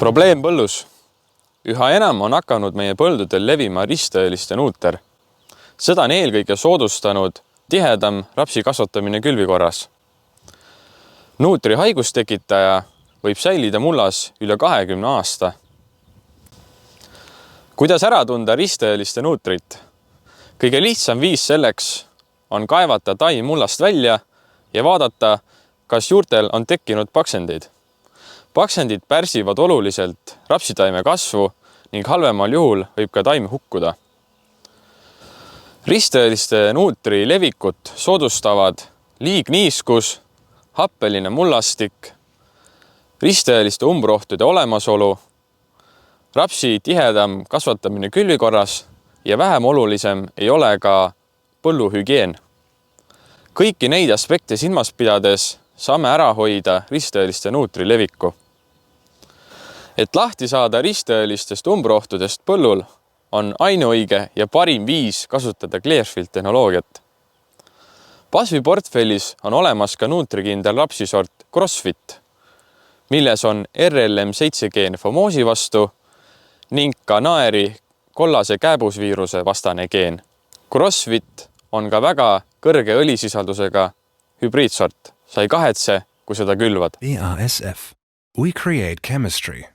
Probleem põllus. Üha enam on hakanud meie põldudel levima ristööliste nuuter. Seda on eelkõige soodustanud tihedam rapsi kasvatamine külvikorras. Nuutri haigustekitaja võib säilida mullas üle 20 aasta. Kuidas ära tunda ristööliste nuutrit? Kõige lihtsam viis selleks on kaevata taim mullast välja ja vaadata, kas juurtel on tekkinud paksendid. Paksendid pärsivad oluliselt rapsitaime kasvu ning halvemal juhul võib ka taim hukkuda. Ristööliste nuutri levikut soodustavad liigniiskus, happeline mullastik, ristööliste umbrohtude olemasolu, rapsi tihedam kasvatamine külvikorras ja vähem olulisem ei ole ka põlluhügieen. Kõiki neid aspekte silmas pidades saame ära hoida ristööliste nuutri leviku. Et lahti saada ristöölistest umbrohtudest põllul, on ainuõige ja parim viis kasutada Clearfield tehnoloogiat. Pasvi portfellis on olemas ka nuutrikindel rapsisort CrossFit, milles on RLM7 geen FOMOSi vastu ning ka naeri kollase kääbusviiruse vastane geen. CrossFit on ka väga kõrge õlisisaldusega hübriidsort. Sa ei kahetse, kui seda külvad. BASF. We create chemistry.